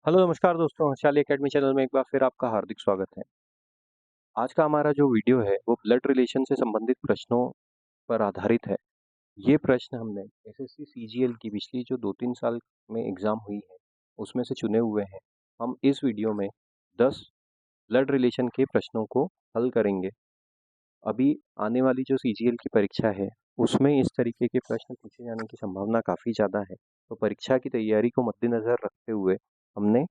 Hello नमस्कार दोस्तों, Harshali academy channel में एक बार फिर आपका हार्दिक स्वागत है। आज का हमारा जो वीडियो है वो ब्लड रिलेशन से संबंधित प्रश्नों पर आधारित है। ये प्रश्न हमने एसएससी सीजीएल की पिछली जो 2-3 साल में एग्ज़ाम हुई है, उसमें से चुने हुए हैं। हम इस वीडियो में 10 ब्लड रिलेशन के प्रश्नों को हल करेंगे। अभी आने वाली जो सीजीएल की परीक्षा है, उसमें इस तरीके के प्रश्न पूछे जाने की संभावना काफ़ी ज़्यादा है। तो परीक्षा की तैयारी को मद्देनज़र रखते हुए हमने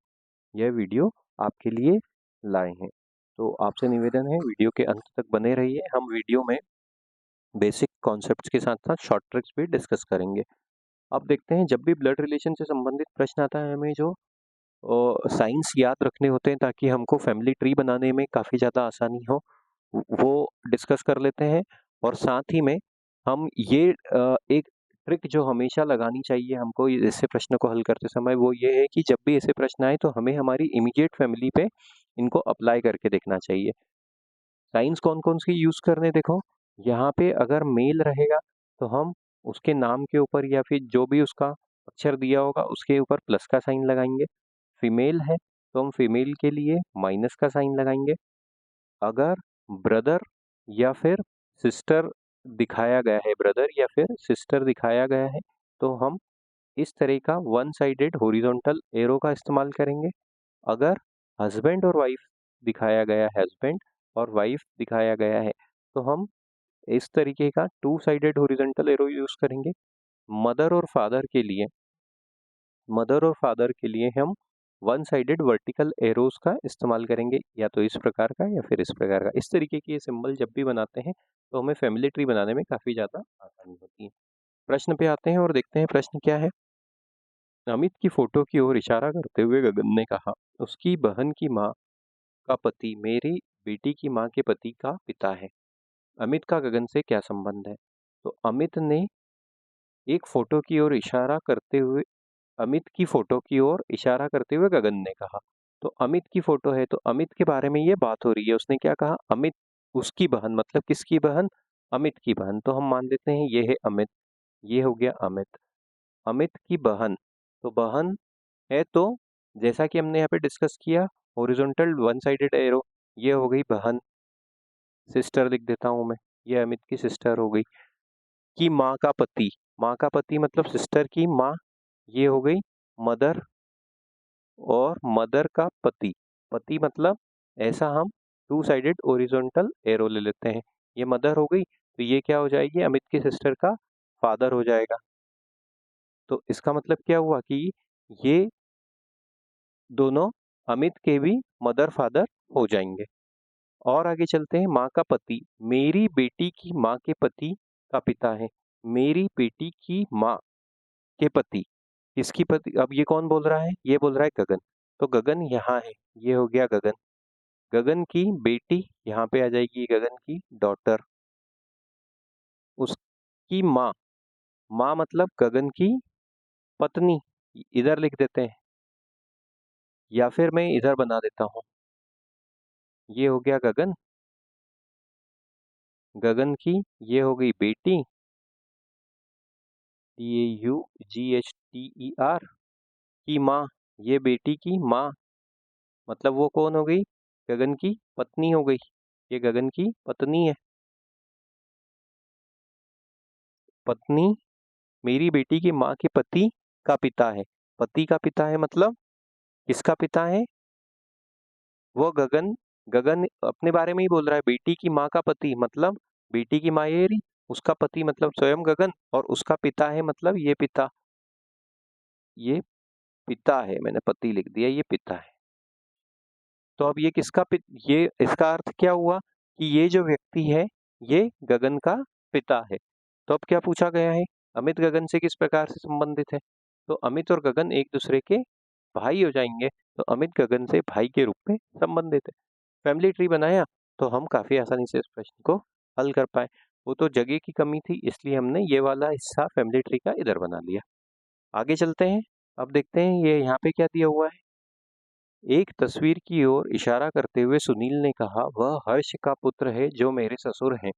यह वीडियो आपके लिए लाए हैं। तो आपसे निवेदन है वीडियो के अंत तक बने रहिए। हम वीडियो में बेसिक कॉन्सेप्ट्स के साथ साथ शॉर्ट ट्रिक्स भी डिस्कस करेंगे। अब देखते हैं, जब भी ब्लड रिलेशन से संबंधित प्रश्न आता है, हमें जो साइंस याद रखने होते हैं ताकि हमको फैमिली ट्री बनाने में काफ़ी ज़्यादा आसानी हो, वो डिस्कस कर लेते हैं। और साथ ही में हम ये एक ट्रिक जो हमेशा लगानी चाहिए हमको ऐसे प्रश्न को हल करते समय, वो ये है कि जब भी ऐसे प्रश्न आए तो हमें हमारी इमीडिएट फैमिली पे इनको अप्लाई करके देखना चाहिए। साइंस कौन-कौन सी यूज़ करने देखो, यहाँ पे अगर मेल रहेगा तो हम उसके नाम के ऊपर या फिर जो भी उसका अक्षर दिया होगा उसके ऊपर प्लस का साइन लगाएँगे। फीमेल है तो हम फीमेल के लिए माइनस का साइन लगाएँगे। अगर ब्रदर या फिर सिस्टर दिखाया गया है, ब्रदर या फिर सिस्टर दिखाया गया है, तो हम इस तरह का वन साइडेड हॉरिजॉन्टल एरो का इस्तेमाल करेंगे। अगर हस्बैंड और वाइफ दिखाया गया है, हस्बैंड और वाइफ दिखाया गया है, तो हम इस तरीके का two sided horizontal arrow use करेंगे। मदर और फादर के लिए मदर और फादर के लिए हम वन साइडेड वर्टिकल एरोस का इस्तेमाल करेंगे, या तो इस प्रकार का या फिर इस प्रकार का। इस तरीके के ये सिंबल जब भी बनाते हैं तो हमें फैमिली ट्री बनाने में काफ़ी ज़्यादा आसानी होती है। प्रश्न पे आते हैं और देखते हैं प्रश्न क्या है। अमित की फोटो की ओर इशारा करते हुए गगन ने कहा, उसकी बहन की माँ का पति मेरी बेटी की माँ के पति का पिता है। अमित का गगन से क्या संबंध है? तो एक फोटो की ओर इशारा करते हुए अमित की फोटो की ओर इशारा करते हुए गगन ने कहा। तो अमित की फोटो है तो अमित के बारे में ये बात हो रही है। उसने क्या कहा? अमित उसकी बहन, मतलब किसकी बहन? अमित की बहन। तो हम मान लेते हैं ये है अमित, ये हो गया अमित। अमित की बहन, तो बहन है तो जैसा कि हमने यहाँ पे डिस्कस किया, हॉरिजॉन्टल वन साइडेड एरो, ये हो गई बहन। सिस्टर लिख देता हूँ मैं, ये अमित की सिस्टर हो गई। की माँ का पति मतलब सिस्टर की माँ, ये हो गई मदर। और मदर का पति, पति मतलब ऐसा हम टू साइडेड ओरिजेंटल एरो ले लेते हैं। ये मदर हो गई तो ये क्या हो जाएगी? अमित की सिस्टर का फादर हो जाएगा। तो इसका मतलब क्या हुआ कि ये दोनों अमित के भी मदर फादर हो जाएंगे। और आगे चलते हैं। माँ का पति, मेरी बेटी की माँ के पति का पिता है। मेरी बेटी की माँ के पति, किसकी पति? अब ये कौन बोल रहा है? ये बोल रहा है गगन। तो गगन यहाँ है, ये हो गया गगन। गगन की बेटी यहाँ पे आ जाएगी, गगन की डॉटर। उसकी माँ, माँ मतलब गगन की पत्नी, इधर लिख देते हैं, या फिर मैं इधर बना देता हूँ। ये हो गया गगन, गगन की ये हो गई बेटी, DAUGHTER की माँ, ये बेटी की माँ, मतलब वो कौन हो गई? गगन की पत्नी हो गई। ये गगन की पत्नी है। पत्नी मेरी बेटी की माँ के पति का पिता है। पति का पिता है मतलब किसका पिता है? वो गगन, गगन अपने बारे में ही बोल रहा है। बेटी की माँ का पति मतलब बेटी की माँ ये रही, उसका पति मतलब स्वयं गगन, और उसका पिता है मतलब ये पिता। ये पिता है, मैंने पति लिख दिया, ये पिता है। तो अब ये ये इसका अर्थ क्या हुआ कि ये जो व्यक्ति है ये गगन का पिता है। तो अब क्या पूछा गया है? अमित गगन से किस प्रकार से संबंधित है? तो अमित और गगन एक दूसरे के भाई हो जाएंगे। तो अमित गगन से भाई के रूप में संबंधित है। फैमिली ट्री बनाया तो हम काफी आसानी से इस प्रश्न को हल कर पाए। वो तो जगह की कमी थी, इसलिए हमने ये वाला हिस्सा फैमिली ट्री का इधर बना लिया। आगे चलते हैं। अब देखते हैं ये यहाँ पे क्या दिया हुआ है। एक तस्वीर की ओर इशारा करते हुए सुनील ने कहा, वह हर्ष का पुत्र है जो मेरे ससुर हैं।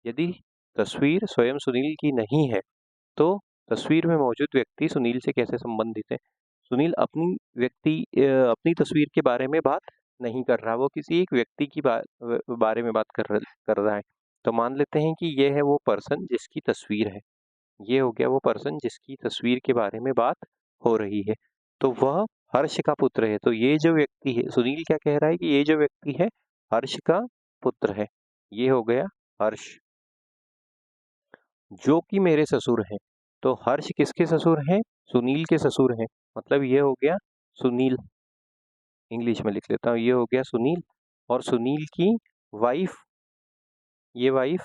यदि तस्वीर स्वयं सुनील की नहीं है तो तस्वीर में मौजूद व्यक्ति सुनील से कैसे संबंधित है? सुनील अपनी तस्वीर के बारे में बात नहीं कर रहा, वो किसी एक व्यक्ति की बारे में बात कर रहा है। तो मान लेते हैं कि ये है वो पर्सन जिसकी तस्वीर है। ये हो गया वो पर्सन जिसकी तस्वीर के बारे में बात हो रही है। तो वह हर्ष का पुत्र है। तो ये जो व्यक्ति है, सुनील क्या कह रहा है कि ये जो व्यक्ति है हर्ष का पुत्र है। ये हो गया हर्ष, जो कि मेरे ससुर हैं। तो हर्ष किसके ससुर हैं? सुनील के ससुर हैं। मतलब ये हो गया सुनील। इंग्लिश में लिख लेता हूँ, ये हो गया सुनील। और सुनील की वाइफ, ये वाइफ,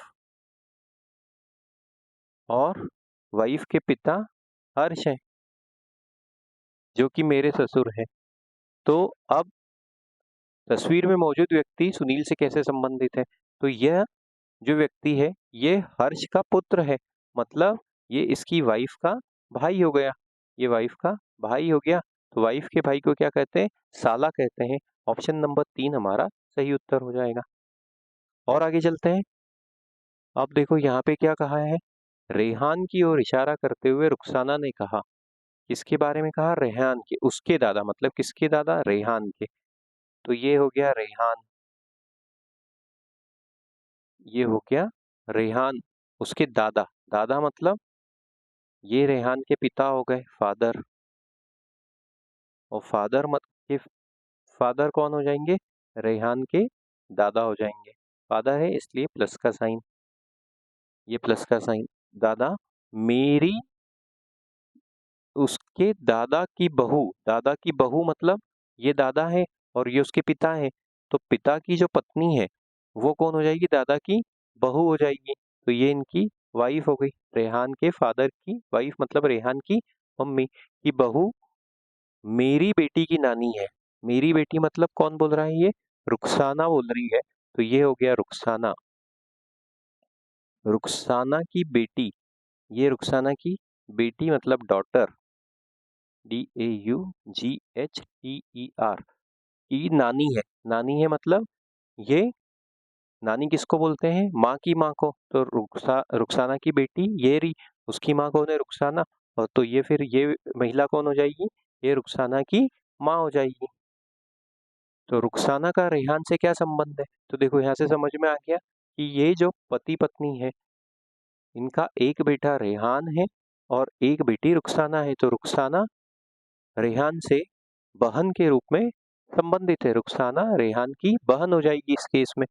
और वाइफ के पिता हर्ष हैं, जो कि मेरे ससुर हैं। तो अब तस्वीर में मौजूद व्यक्ति सुनील से कैसे संबंधित है? तो यह जो व्यक्ति है ये हर्ष का पुत्र है। मतलब ये इसकी वाइफ का भाई हो गया। ये वाइफ का भाई हो गया। तो वाइफ के भाई को क्या कहते हैं? साला कहते हैं। ऑप्शन नंबर 3 हमारा सही उत्तर हो जाएगा। और आगे चलते हैं। अब देखो यहाँ पे क्या कहा है? रेहान की ओर इशारा करते हुए रुखसाना ने कहा। किसके बारे में कहा? रेहान के। उसके दादा, मतलब किसके दादा? रेहान के। तो ये हो गया रेहान, ये हो गया रेहान, उसके दादा। दादा मतलब ये रेहान के पिता हो गए, फादर। और फादर कौन हो जाएंगे? रेहान के दादा हो जाएंगे। फादर है इसलिए प्लस का साइन, ये प्लस का साइन। दादा, मेरी, उसके दादा की बहू। दादा की बहू मतलब ये दादा है और ये उसके पिता है। तो पिता की जो पत्नी है वो कौन हो जाएगी? दादा की बहू हो जाएगी। तो ये इनकी वाइफ हो गई। रेहान के फादर की वाइफ मतलब रेहान की मम्मी की बहू मेरी बेटी की नानी है। मेरी बेटी मतलब कौन बोल रहा है? ये रुखसाना बोल रही है। तो ये हो गया रुखसाना, रुखसाना की बेटी। ये रुखसाना की बेटी मतलब डॉटर, DAUGHTER, की नानी है। नानी है मतलब ये, नानी किसको बोलते हैं? माँ की माँ को। तो रुखसाना की बेटी ये रही, उसकी माँ कौन है? रुखसाना। और तो ये फिर ये महिला कौन हो जाएगी? ये रुखसाना की माँ हो जाएगी। तो रुखसाना का रेहान से क्या संबंध है? तो देखो यहाँ से समझ में आ गया कि ये जो पति पत्नी है इनका एक बेटा रेहान है और एक बेटी रुखसाना है। तो रुखसाना रेहान से बहन के रूप में संबंधित है। रुखसाना रेहान की बहन हो जाएगी इस केस में।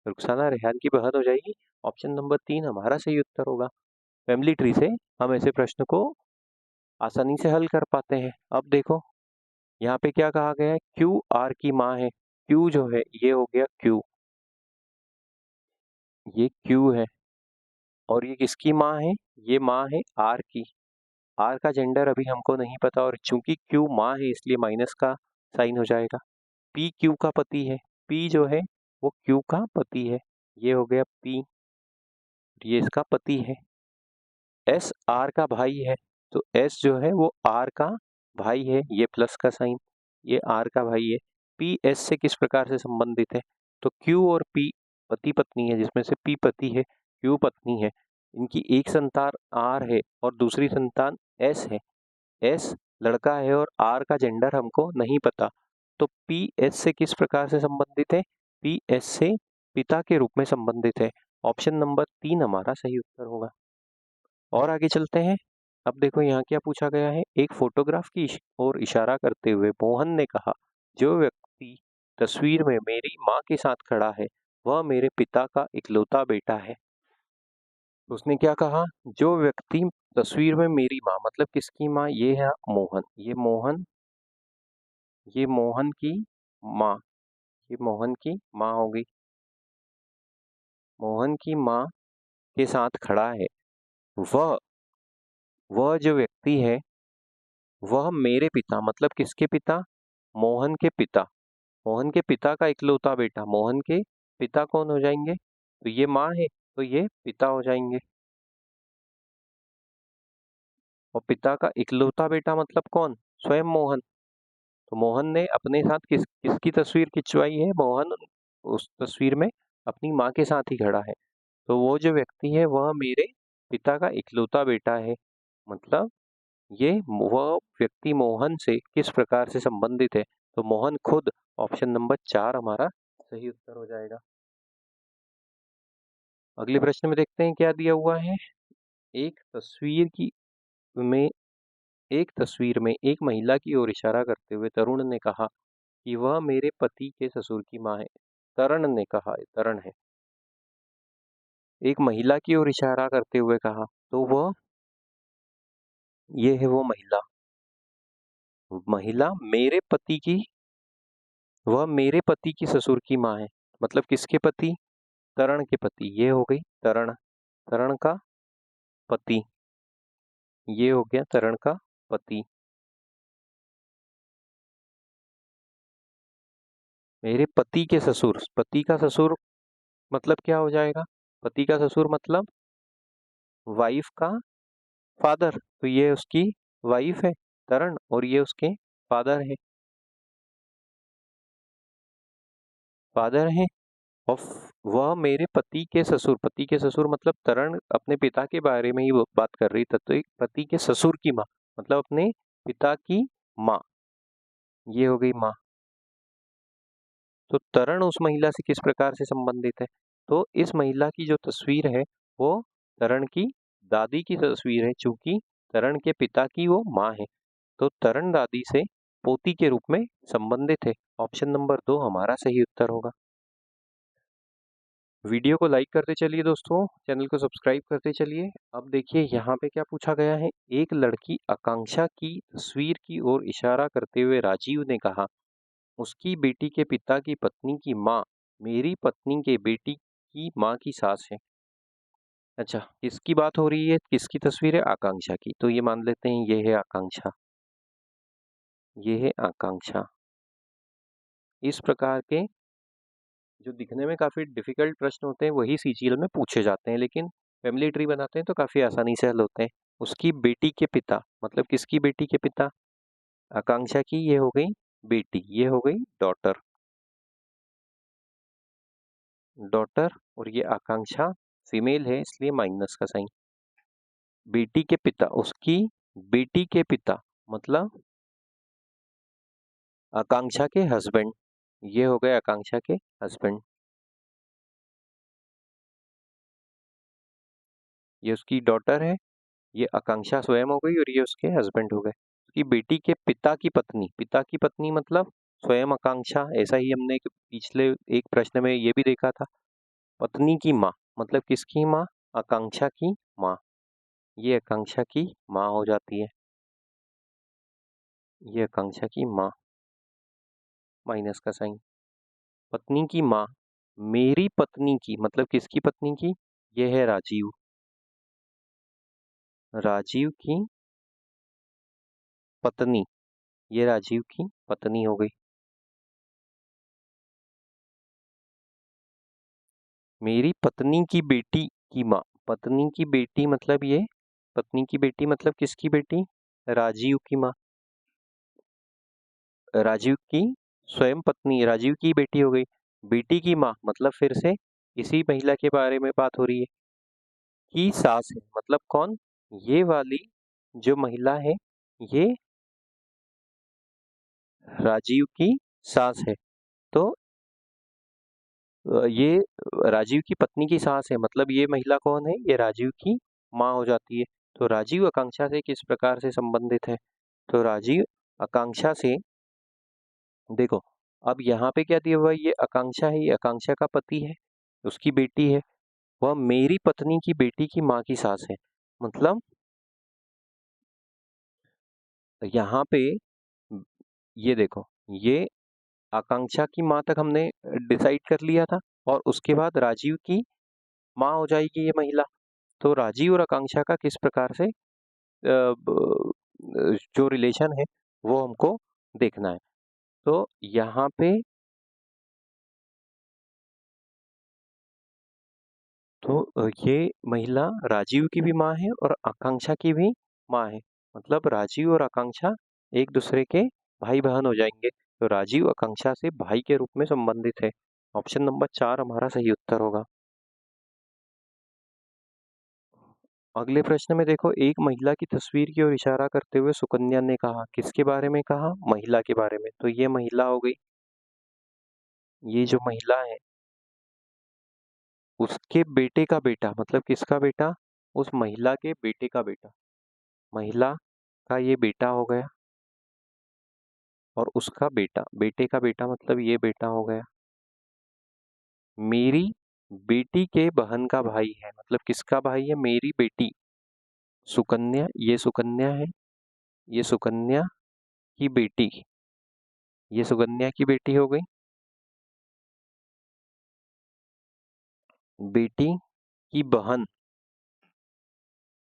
रुखसाना रेहान की बहन हो जाएगी। ऑप्शन नंबर 3 हमारा सही उत्तर होगा। फैमिली ट्री से हम ऐसे प्रश्न को आसानी से हल कर पाते हैं। अब देखो यहाँ पे क्या कहा गया है? क्यू आर की माँ है। क्यू जो है ये हो गया क्यू, ये क्यू है। और ये किसकी माँ है? ये माँ है आर की। आर का जेंडर अभी हमको नहीं पता और चूंकि क्यू माँ है इसलिए माइनस का साइन हो जाएगा। पी क्यू का पति है। पी जो है वो क्यू का पति है। ये हो गया पी, ये इसका पति है। एस आर का भाई है। तो एस जो है वो आर का भाई है, ये प्लस का साइन, ये आर का भाई है। पी एस से किस प्रकार से संबंधित है? तो क्यू और पी पति पत्नी है, जिसमें से पी पति है, क्यू पत्नी है। इनकी एक संतान आर है और दूसरी संतान एस है। एस लड़का है और आर का जेंडर हमको नहीं पता। तो पी एस से किस प्रकार से संबंधित है? पी एस से पिता के रूप में संबंधित है। ऑप्शन नंबर 3 हमारा सही उत्तर होगा। और आगे चलते हैं। अब देखो यहाँ क्या पूछा गया है? एक फोटोग्राफ की ओर इशारा करते हुए मोहन ने कहा, जो व्यक्ति तस्वीर में मेरी माँ के साथ खड़ा है वह मेरे पिता का इकलौता बेटा है। तो उसने क्या कहा? जो व्यक्ति तस्वीर में मेरी माँ मतलब किसकी माँ? ये है मोहन। ये मोहन, ये मोहन की माँ, ये मोहन की माँ हो गई। मोहन की माँ के साथ खड़ा है, वह वह जो व्यक्ति है वह मेरे पिता मतलब किसके पिता? मोहन के पिता। मोहन के पिता का इकलौता बेटा। मोहन के पिता कौन हो जाएंगे? तो ये माँ है तो ये पिता हो जाएंगे। और पिता का इकलौता बेटा मतलब कौन? स्वयं मोहन। तो मोहन ने अपने साथ किसकी तस्वीर खिंचवाई है? मोहन उस तस्वीर में अपनी माँ के साथ ही खड़ा है। तो वो जो व्यक्ति है वह मेरे पिता का इकलौता बेटा है। मतलब ये वह व्यक्ति मोहन से किस प्रकार से संबंधित है? तो मोहन खुद, ऑप्शन नंबर 4 हमारा सही उत्तर हो जाएगा। अगले प्रश्न में देखते हैं क्या दिया हुआ है। एक तस्वीर की में एक तस्वीर में एक महिला की ओर इशारा करते हुए तरुण ने कहा कि वह मेरे पति के ससुर की माँ है। तरण ने कहा, तरण है। एक महिला की ओर इशारा करते हुए कहा, तो ये है वो महिला। महिला मेरे पति की वह मेरे पति की ससुर की माँ है। मतलब किसके पति? तरण के पति। ये हो गई तरण, तरण का पति। ये हो गया तरण का पति। मेरे पति के ससुर, पति का ससुर मतलब क्या हो जाएगा? पति का ससुर मतलब वाइफ का फादर। तो ये उसकी वाइफ है तरण, और ये उसके फादर है, फादर है। और वह मेरे पति के ससुर मतलब तरण अपने पिता के बारे में ही वो बात कर रही थी, तो एक पति के ससुर की माँ मतलब अपने पिता की माँ। ये हो गई माँ। तो तरण उस महिला से किस प्रकार से संबंधित है? तो इस महिला की जो तस्वीर है वो तरण की दादी की तस्वीर है, चूंकि तरण के पिता की वो माँ है। तो तरण दादी से पोती के रूप में संबंधित है। ऑप्शन नंबर 2 हमारा सही उत्तर होगा। वीडियो को लाइक करते चलिए दोस्तों, चैनल को सब्सक्राइब करते चलिए। अब देखिए यहाँ पे क्या पूछा गया है। एक लड़की आकांक्षा की तस्वीर की ओर इशारा करते हुए राजीव ने कहा, उसकी बेटी के पिता की पत्नी की माँ मेरी पत्नी के बेटी की माँ की सास है। अच्छा, किसकी बात हो रही है? किसकी तस्वीर है? आकांक्षा की। तो ये मान लेते हैं ये है आकांक्षा, ये है आकांक्षा। इस प्रकार के जो दिखने में काफी डिफिकल्ट प्रश्न होते हैं वही सीजीएल में पूछे जाते हैं, लेकिन फैमिली ट्री बनाते हैं तो काफी आसानी से हल होते हैं। उसकी बेटी के पिता मतलब किसकी बेटी के पिता? आकांक्षा की। ये हो गई बेटी, ये हो गई डॉटर, डॉटर। और ये आकांक्षा फीमेल है इसलिए माइनस का साइन। बेटी के पिता, उसकी बेटी के पिता मतलब आकांक्षा के हस्बैंड। ये हो गए आकांक्षा के हस्बैंड। ये उसकी डॉटर है, ये आकांक्षा स्वयं हो गई, और ये उसके हस्बैंड हो गए। उसकी बेटी के पिता की पत्नी मतलब स्वयं आकांक्षा। ऐसा ही हमने पिछले एक प्रश्न में ये भी देखा था। पत्नी की माँ मतलब किसकी माँ? आकांक्षा की माँ। ये आकांक्षा की माँ हो जाती है, ये आकांक्षा की माँ, माइनस का साइन। पत्नी की माँ मेरी पत्नी की मतलब किसकी पत्नी की? ये है राजीव, राजीव की पत्नी। ये राजीव की पत्नी हो गई। मेरी पत्नी की बेटी की माँ, पत्नी की बेटी मतलब ये, पत्नी की बेटी मतलब किसकी बेटी? राजीव की माँ, राजीव की स्वयं पत्नी, राजीव की बेटी हो गई। बेटी की माँ मतलब फिर से इसी महिला के बारे में बात हो रही है। की सास है मतलब कौन? ये वाली जो महिला है ये राजीव की सास है। तो ये राजीव की पत्नी की सास है, मतलब ये महिला कौन है? ये राजीव की माँ हो जाती है। तो राजीव आकांक्षा से किस प्रकार से संबंधित है? तो राजीव आकांक्षा से, देखो अब यहाँ पे क्या दिया हुआ है, ये आकांक्षा है, ये आकांक्षा का पति है, उसकी बेटी है, वह मेरी पत्नी की बेटी की माँ की सास है। मतलब यहाँ पे ये देखो, ये आकांक्षा की माँ तक हमने डिसाइड कर लिया था, और उसके बाद राजीव की माँ हो जाएगी ये महिला। तो राजीव और आकांक्षा का किस प्रकार से जो रिलेशन है वो हमको देखना है। तो यहाँ पे तो ये महिला राजीव की भी माँ है और आकांक्षा की भी माँ है। मतलब राजीव और आकांक्षा एक दूसरे के भाई बहन हो जाएंगे। तो राजीव आकांक्षा से भाई के रूप में संबंधित है। ऑप्शन नंबर 4 हमारा सही उत्तर होगा। अगले प्रश्न में देखो, एक महिला की तस्वीर की ओर इशारा करते हुए सुकन्या ने कहा, किसके बारे में कहा? महिला के बारे में। तो ये महिला हो गई, ये जो महिला है उसके बेटे का बेटा, मतलब किसका बेटा? उस महिला के बेटे का बेटा, महिला का ये बेटा हो गया और उसका बेटा, बेटे का बेटा मतलब ये बेटा हो गया। मेरी बेटी के बहन का भाई है, मतलब किसका भाई है? मेरी बेटी सुकन्या, ये सुकन्या है, ये सुकन्या की बेटी, ये सुकन्या की बेटी हो गई। बेटी की बहन,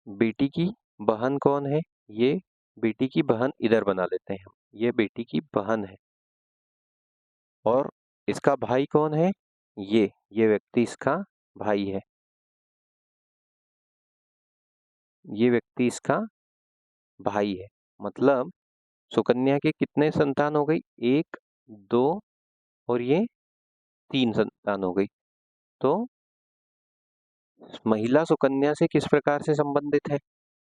बेटी की बहन कौन है? ये बेटी की बहन इधर बना लेते हैं हम, ये बेटी की बहन है। और इसका भाई कौन है? ये व्यक्ति इसका भाई है, ये व्यक्ति इसका भाई है। मतलब सुकन्या के कितने संतान हो गई? एक, दो और ये तीन संतान हो गई। तो महिला सुकन्या से किस प्रकार से संबंधित है?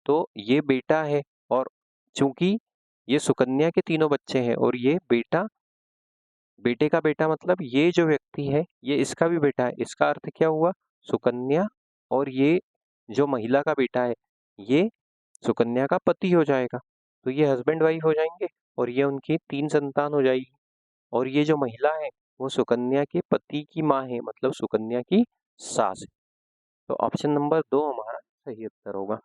तो ये बेटा है, और चूंकि ये सुकन्या के तीनों बच्चे हैं और ये बेटा, बेटे का बेटा मतलब ये जो व्यक्ति है ये इसका भी बेटा है। इसका अर्थ क्या हुआ? सुकन्या और ये जो महिला का बेटा है ये सुकन्या का पति हो जाएगा। तो ये हस्बैंड वाइफ हो जाएंगे और ये उनकी तीन संतान हो जाएगी। और ये जो महिला है वो सुकन्या के पति की माँ है, मतलब सुकन्या की सास है। तो ऑप्शन नंबर 2 हमारा सही उत्तर होगा।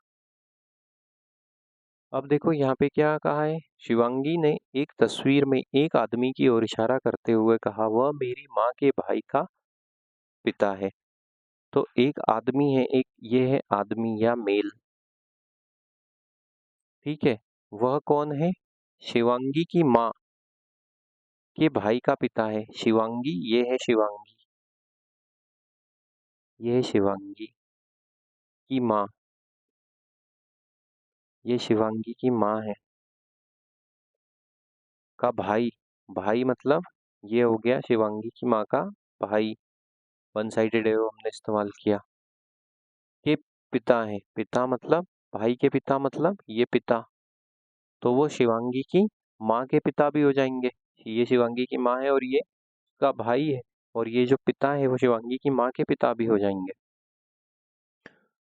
अब देखो यहाँ पे क्या कहा है, शिवांगी ने एक तस्वीर में एक आदमी की ओर इशारा करते हुए कहा, वह मेरी माँ के भाई का पिता है। तो एक आदमी है, एक ये है आदमी या मेल, ठीक है। वह कौन है? शिवांगी की माँ के भाई का पिता है। शिवांगी, ये है शिवांगी, ये है शिवांगी की माँ, ये शिवांगी की माँ है का भाई, भाई मतलब ये हो गया शिवांगी की माँ का भाई, वन साइडेड एरो हमने इस्तेमाल किया। के पिता है, पिता मतलब भाई के पिता मतलब ये पिता, तो वो शिवांगी की माँ के पिता भी हो जाएंगे। ये शिवांगी की माँ है और ये उसका भाई है, और ये जो पिता है वो शिवांगी की माँ के पिता भी हो जाएंगे।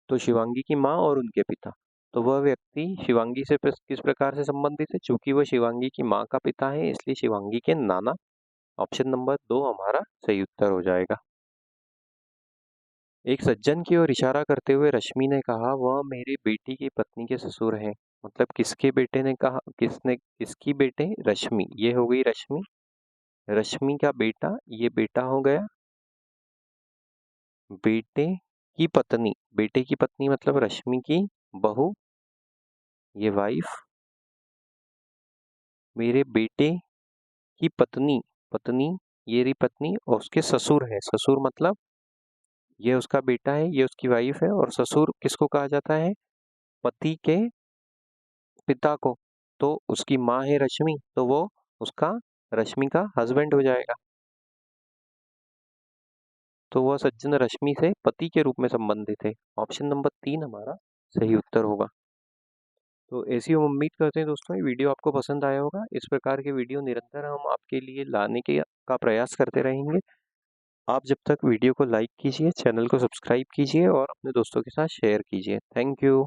तो शिवांगी की माँ और उनके पिता, तो वह व्यक्ति शिवांगी से किस प्रकार से संबंधित है? चूंकि वह शिवांगी की माँ का पिता है इसलिए शिवांगी के नाना। ऑप्शन नंबर 2 हमारा सही उत्तर हो जाएगा। एक सज्जन की ओर इशारा करते हुए रश्मि ने कहा, वह मेरी बेटी की पत्नी के ससुर हैं। मतलब किसके बेटे ने कहा, किसने, किसकी बेटे? रश्मि, ये हो गई रश्मि, रश्मि का बेटा, ये बेटा हो गया। बेटे की पत्नी, बेटे की पत्नी मतलब रश्मि की बहू, ये वाइफ, मेरे बेटे की पत्नी, पत्नी, ये रही पत्नी, और उसके ससुर है। ससुर मतलब ये उसका बेटा है, ये उसकी वाइफ है, और ससुर किसको कहा जाता है? पति के पिता को। तो उसकी माँ है रश्मि, तो वो उसका, रश्मि का हस्बैंड हो जाएगा। तो वह सज्जन रश्मि से पति के रूप में संबंधित है। ऑप्शन नंबर 3 हमारा सही उत्तर होगा। तो ऐसी हम उम्मीद करते हैं दोस्तों ये वीडियो आपको पसंद आया होगा। इस प्रकार के वीडियो निरंतर हम आपके लिए लाने के का प्रयास करते रहेंगे। आप जब तक वीडियो को लाइक कीजिए, चैनल को सब्सक्राइब कीजिए और अपने दोस्तों के साथ शेयर कीजिए। Thank you.